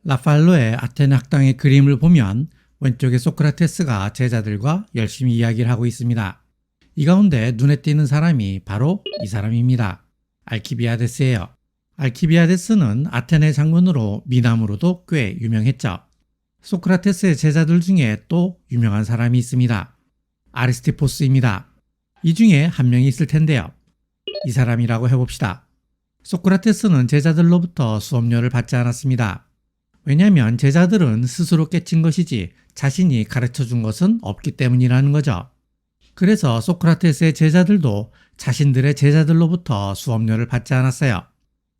라팔로의 아테네 학당의 그림을 보면 왼쪽에 소크라테스가 제자들과 열심히 이야기를 하고 있습니다. 이 가운데 눈에 띄는 사람이 바로 이 사람입니다. 알키비아데스예요. 알키비아데스는 아테네 장군으로 미남으로도 꽤 유명했죠. 소크라테스의 제자들 중에 또 유명한 사람이 있습니다. 아리스티포스입니다. 이 중에 한 명이 있을 텐데요. 이 사람이라고 해봅시다. 소크라테스는 제자들로부터 수업료를 받지 않았습니다. 왜냐하면 제자들은 스스로 깨친 것이지 자신이 가르쳐준 것은 없기 때문이라는 거죠. 그래서 소크라테스의 제자들도 자신들의 제자들로부터 수업료를 받지 않았어요.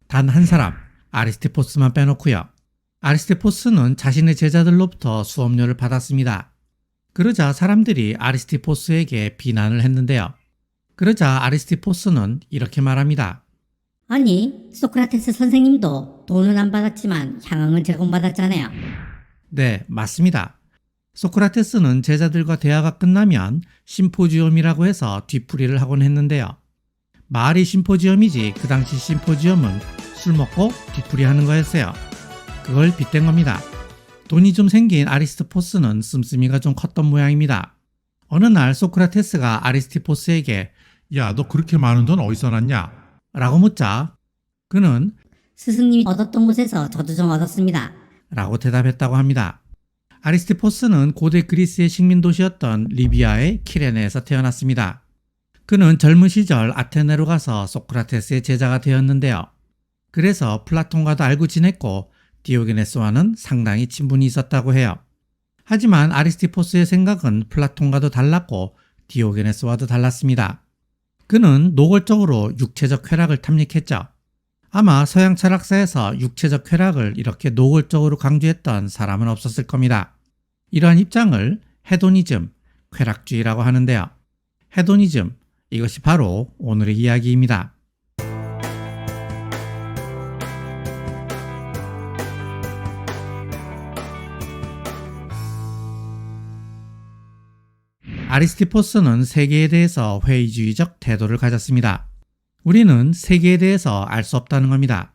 단 한 사람, 아리스티포스만 빼놓고요. 아리스티포스는 자신의 제자들로부터 수업료를 받았습니다. 그러자 사람들이 아리스티포스에게 비난을 했는데요. 그러자 아리스티포스는 이렇게 말합니다. 아니, 소크라테스 선생님도 돈은 안 받았지만 향응은 제공받았잖아요. 네, 맞습니다. 소크라테스는 제자들과 대화가 끝나면 심포지엄이라고 해서 뒤풀이를 하곤 했는데요. 말이 심포지엄이지 그 당시 심포지엄은 술 먹고 뒤풀이하는 거였어요. 그걸 빗댄 겁니다. 돈이 좀 생긴 아리스티포스는 씀씀이가 좀 컸던 모양입니다. 어느 날 소크라테스가 아리스티포스에게 야, 너 그렇게 많은 돈 어디서 났냐? 라고 묻자 그는 스승님이 얻었던 곳에서 저도 좀 얻었습니다. 라고 대답했다고 합니다. 아리스티포스는 고대 그리스의 식민도시였던 리비아의 키레네에서 태어났습니다. 그는 젊은 시절 아테네로 가서 소크라테스의 제자가 되었는데요. 그래서 플라톤과도 알고 지냈고 디오게네스와는 상당히 친분이 있었다고 해요. 하지만 아리스티포스의 생각은 플라톤과도 달랐고 디오게네스와도 달랐습니다. 그는 노골적으로 육체적 쾌락을 탐닉했죠. 아마 서양 철학사에서 육체적 쾌락을 이렇게 노골적으로 강조했던 사람은 없었을 겁니다. 이러한 입장을 헤도니즘, 쾌락주의라고 하는데요. 헤도니즘, 이것이 바로 오늘의 이야기입니다. 아리스티포스는 세계에 대해서 회의주의적 태도를 가졌습니다. 우리는 세계에 대해서 알 수 없다는 겁니다.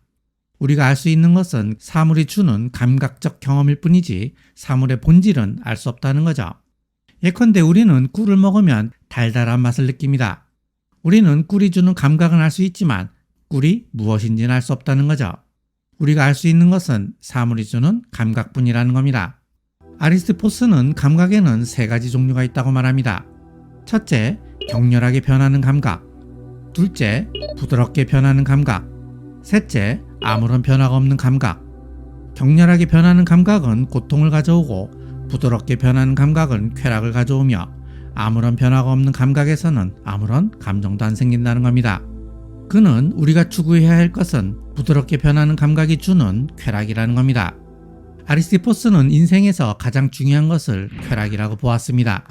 우리가 알 수 있는 것은 사물이 주는 감각적 경험일 뿐이지 사물의 본질은 알 수 없다는 거죠. 예컨대 우리는 꿀을 먹으면 달달한 맛을 느낍니다. 우리는 꿀이 주는 감각은 알 수 있지만 꿀이 무엇인지는 알 수 없다는 거죠. 우리가 알 수 있는 것은 사물이 주는 감각뿐이라는 겁니다. 아리스티포스는 감각에는 세 가지 종류가 있다고 말합니다. 첫째, 격렬하게 변하는 감각. 둘째, 부드럽게 변하는 감각. 셋째, 아무런 변화가 없는 감각. 격렬하게 변하는 감각은 고통을 가져오고 부드럽게 변하는 감각은 쾌락을 가져오며 아무런 변화가 없는 감각에서는 아무런 감정도 안 생긴다는 겁니다. 그는 우리가 추구해야 할 것은 부드럽게 변하는 감각이 주는 쾌락이라는 겁니다. 아리스티포스는 인생에서 가장 중요한 것을 쾌락이라고 보았습니다.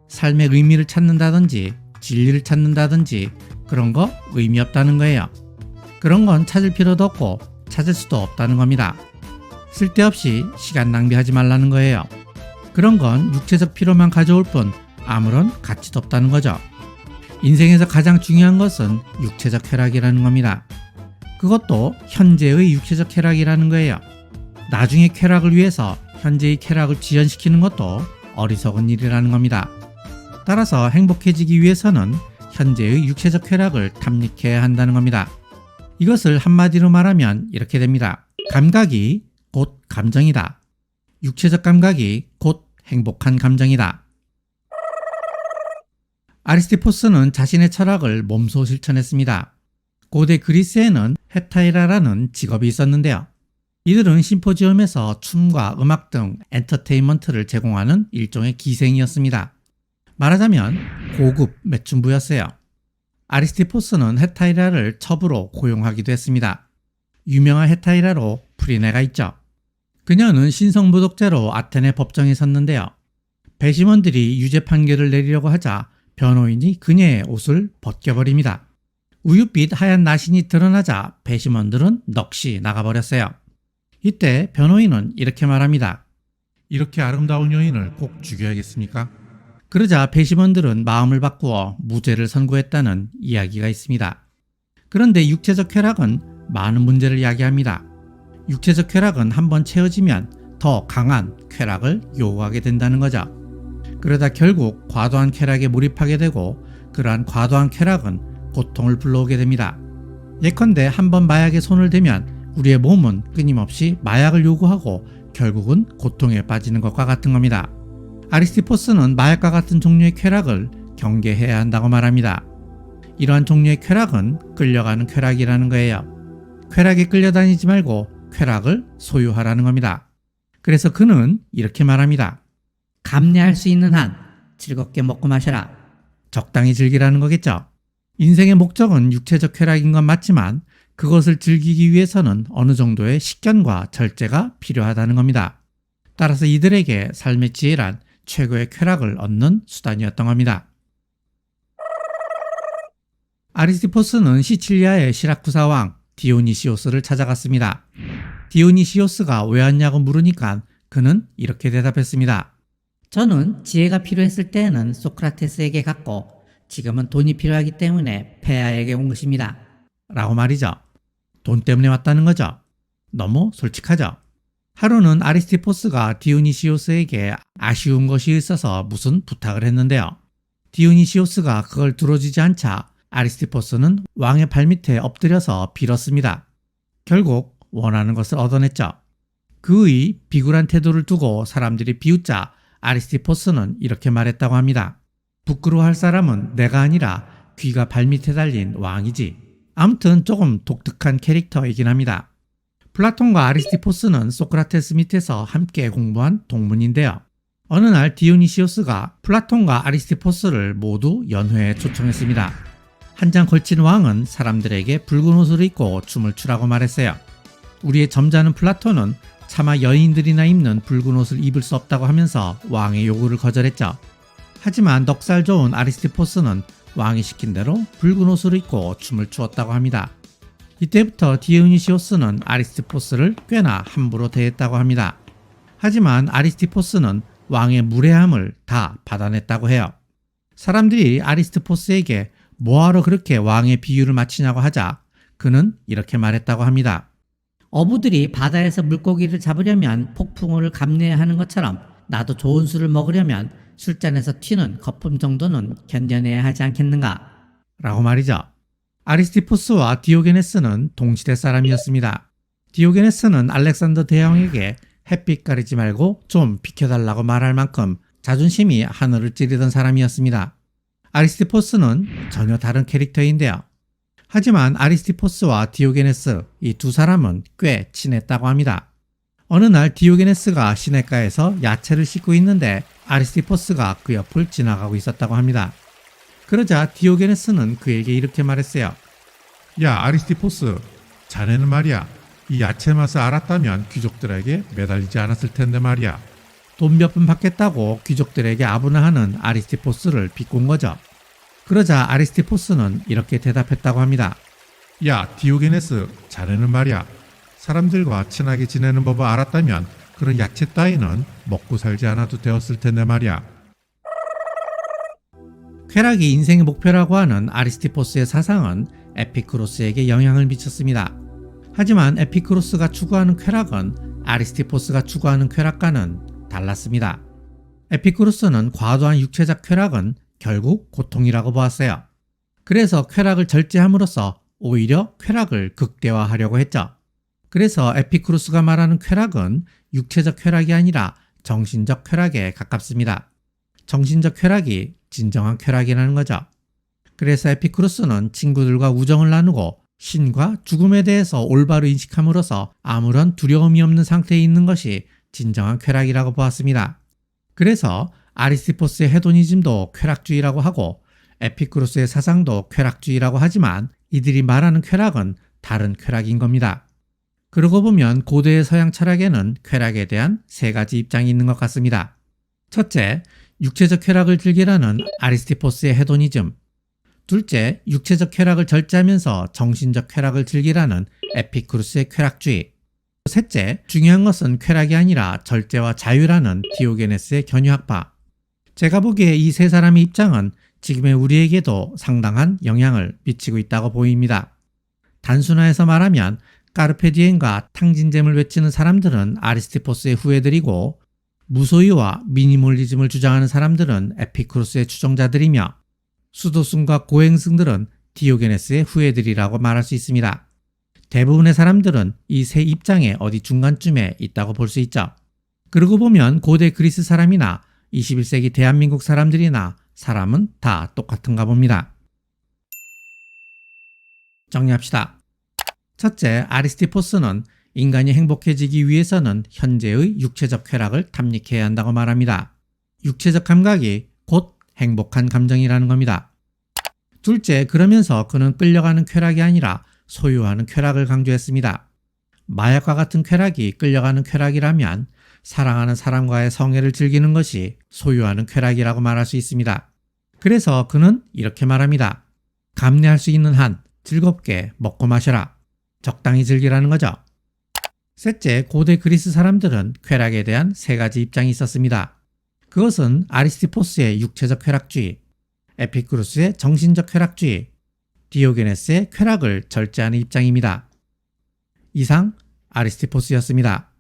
삶의 의미를 찾는다든지 진리를 찾는다든지 그런 거 의미 없다는 거예요. 그런 건 찾을 필요도 없고 찾을 수도 없다는 겁니다. 쓸데없이 시간 낭비하지 말라는 거예요. 그런 건 육체적 필요만 가져올 뿐 아무런 가치도 없다는 거죠. 인생에서 가장 중요한 것은 육체적 쾌락이라는 겁니다. 그것도 현재의 육체적 쾌락이라는 거예요. 나중의 쾌락을 위해서 현재의 쾌락을 지연시키는 것도 어리석은 일이라는 겁니다. 따라서 행복해지기 위해서는 현재의 육체적 쾌락을 탐닉해야 한다는 겁니다. 이것을 한마디로 말하면 이렇게 됩니다. 감각이 곧 감정이다. 육체적 감각이 곧 행복한 감정이다. 아리스티포스는 자신의 철학을 몸소 실천했습니다. 고대 그리스에는 헤타이라라는 직업이 있었는데요. 이들은 심포지엄에서 춤과 음악 등 엔터테인먼트를 제공하는 일종의 기생이었습니다. 말하자면 고급 매춘부였어요. 아리스티포스는 헤타이라를 첩으로 고용하기도 했습니다. 유명한 헤타이라로 프리네가 있죠. 그녀는 신성모독죄로 아테네 법정에 섰는데요. 배심원들이 유죄 판결을 내리려고 하자 변호인이 그녀의 옷을 벗겨버립니다. 우윳빛 하얀 나신이 드러나자 배심원들은 넋이 나가버렸어요. 이때 변호인은 이렇게 말합니다. 이렇게 아름다운 여인을 꼭 죽여야겠습니까? 그러자 배심원들은 마음을 바꾸어 무죄를 선고했다는 이야기가 있습니다. 그런데 육체적 쾌락은 많은 문제를 야기합니다. 육체적 쾌락은 한번 채워지면 더 강한 쾌락을 요구하게 된다는 거죠. 그러다 결국 과도한 쾌락에 몰입하게 되고 그러한 과도한 쾌락은 고통을 불러오게 됩니다. 예컨대 한번 마약에 손을 대면 우리의 몸은 끊임없이 마약을 요구하고 결국은 고통에 빠지는 것과 같은 겁니다. 아리스티포스는 마약과 같은 종류의 쾌락을 경계해야 한다고 말합니다. 이러한 종류의 쾌락은 끌려가는 쾌락이라는 거예요. 쾌락에 끌려다니지 말고 쾌락을 소유하라는 겁니다. 그래서 그는 이렇게 말합니다. 감내할 수 있는 한 즐겁게 먹고 마셔라. 적당히 즐기라는 거겠죠. 인생의 목적은 육체적 쾌락인 건 맞지만 그것을 즐기기 위해서는 어느 정도의 식견과 절제가 필요하다는 겁니다. 따라서 이들에게 삶의 지혜란 최고의 쾌락을 얻는 수단이었던 겁니다. 아리스티포스는 시칠리아의 시라쿠사 왕 디오니시오스를 찾아갔습니다. 디오니시오스가 왜 왔냐고 물으니까 그는 이렇게 대답했습니다. 저는 지혜가 필요했을 때에는 소크라테스에게 갔고 지금은 돈이 필요하기 때문에 폐하에게 온 것입니다. 라고 말이죠. 돈 때문에 왔다는 거죠. 너무 솔직하죠. 하루는 아리스티포스가 디오니시오스에게 아쉬운 것이 있어서 무슨 부탁을 했는데요. 디오니시오스가 그걸 들어주지 않자 아리스티포스는 왕의 발밑에 엎드려서 빌었습니다. 결국 원하는 것을 얻어냈죠. 그의 비굴한 태도를 두고 사람들이 비웃자 아리스티포스는 이렇게 말했다고 합니다. 부끄러워할 사람은 내가 아니라 귀가 발밑에 달린 왕이지. 아무튼 조금 독특한 캐릭터이긴 합니다. 플라톤과 아리스티포스는 소크라테스 밑에서 함께 공부한 동문인데요. 어느 날 디오니시오스가 플라톤과 아리스티포스를 모두 연회에 초청했습니다. 한 장 걸친 왕은 사람들에게 붉은 옷을 입고 춤을 추라고 말했어요. 우리의 점잖은 플라톤은 차마 여인들이나 입는 붉은 옷을 입을 수 없다고 하면서 왕의 요구를 거절했죠. 하지만 넉살 좋은 아리스티포스는 왕이 시킨 대로 붉은 옷을 입고 춤을 추었다고 합니다. 이때부터 디오니시오스는 아리스티포스를 꽤나 함부로 대했다고 합니다. 하지만 아리스티포스는 왕의 무례함을 다 받아냈다고 해요. 사람들이 아리스티포스에게 뭐하러 그렇게 왕의 비유를 맞추냐고 하자 그는 이렇게 말했다고 합니다. 어부들이 바다에서 물고기를 잡으려면 폭풍우를 감내해야 하는 것처럼 나도 좋은 술을 먹으려면 술잔에서 튀는 거품 정도는 견뎌내야 하지 않겠는가? 라고 말이죠. 아리스티포스와 디오게네스는 동시대 사람이었습니다. 디오게네스는 알렉산더 대왕에게 햇빛 가리지 말고 좀 비켜달라고 말할 만큼 자존심이 하늘을 찌르던 사람이었습니다. 아리스티포스는 전혀 다른 캐릭터인데요. 하지만 아리스티포스와 디오게네스 이 두 사람은 꽤 친했다고 합니다. 어느 날 디오게네스가 시냇가에서 야채를 씻고 있는데 아리스티포스가 그 옆을 지나가고 있었다고 합니다. 그러자 디오게네스는 그에게 이렇게 말했어요. 야, 아리스티포스, 자네는 말이야. 이 야채 맛을 알았다면 귀족들에게 매달리지 않았을 텐데 말이야. 돈 몇 푼 받겠다고 귀족들에게 아부나하는 아리스티포스를 비꼰 거죠. 그러자 아리스티포스는 이렇게 대답했다고 합니다. 야, 디오게네스, 자네는 말이야. 사람들과 친하게 지내는 법을 알았다면 그런 야채 따위는 먹고 살지 않아도 되었을 텐데 말이야. 쾌락이 인생의 목표라고 하는 아리스티포스의 사상은 에피쿠로스에게 영향을 미쳤습니다. 하지만 에피쿠로스가 추구하는 쾌락은 아리스티포스가 추구하는 쾌락과는 달랐습니다. 에피쿠로스는 과도한 육체적 쾌락은 결국 고통이라고 보았어요. 그래서 쾌락을 절제함으로써 오히려 쾌락을 극대화하려고 했죠. 그래서 에피쿠로스가 말하는 쾌락은 육체적 쾌락이 아니라 정신적 쾌락에 가깝습니다. 정신적 쾌락이 진정한 쾌락이라는 거죠. 그래서 에피쿠로스는 친구들과 우정을 나누고 신과 죽음에 대해서 올바로 인식함으로써 아무런 두려움이 없는 상태에 있는 것이 진정한 쾌락이라고 보았습니다. 그래서 아리스티포스의 헤도니즘도 쾌락주의라고 하고 에피쿠로스의 사상도 쾌락주의라고 하지만 이들이 말하는 쾌락은 다른 쾌락인 겁니다. 그러고 보면 고대의 서양 철학에는 쾌락에 대한 세 가지 입장이 있는 것 같습니다. 첫째, 육체적 쾌락을 즐기라는 아리스티포스의 헤도니즘. 둘째, 육체적 쾌락을 절제하면서 정신적 쾌락을 즐기라는 에피쿠로스의 쾌락주의. 셋째, 중요한 것은 쾌락이 아니라 절제와 자유라는 디오게네스의 견유학파. 제가 보기에 이 세 사람의 입장은 지금의 우리에게도 상당한 영향을 미치고 있다고 보입니다. 단순화해서 말하면 까르페디엠과 탕진잼을 외치는 사람들은 아리스티포스의 후예들이고 무소유와 미니멀리즘을 주장하는 사람들은 에피쿠로스의 추종자들이며 수도승과 고행승들은 디오게네스의 후예들이라고 말할 수 있습니다. 대부분의 사람들은 이 세 입장의 어디 중간쯤에 있다고 볼 수 있죠. 그러고 보면 고대 그리스 사람이나 21세기 대한민국 사람들이나 사람은 다 똑같은가 봅니다. 정리합시다. 첫째, 아리스티포스는 인간이 행복해지기 위해서는 현재의 육체적 쾌락을 탐닉해야 한다고 말합니다. 육체적 감각이 곧 행복한 감정이라는 겁니다. 둘째, 그러면서 그는 끌려가는 쾌락이 아니라 소유하는 쾌락을 강조했습니다. 마약과 같은 쾌락이 끌려가는 쾌락이라면 사랑하는 사람과의 성애를 즐기는 것이 소유하는 쾌락이라고 말할 수 있습니다. 그래서 그는 이렇게 말합니다. 감내할 수 있는 한 즐겁게 먹고 마셔라. 적당히 즐기라는 거죠. 셋째, 고대 그리스 사람들은 쾌락에 대한 세 가지 입장이 있었습니다. 그것은 아리스티포스의 육체적 쾌락주의, 에피쿠로스의 정신적 쾌락주의, 디오게네스의 쾌락을 절제하는 입장입니다. 이상 아리스티포스였습니다.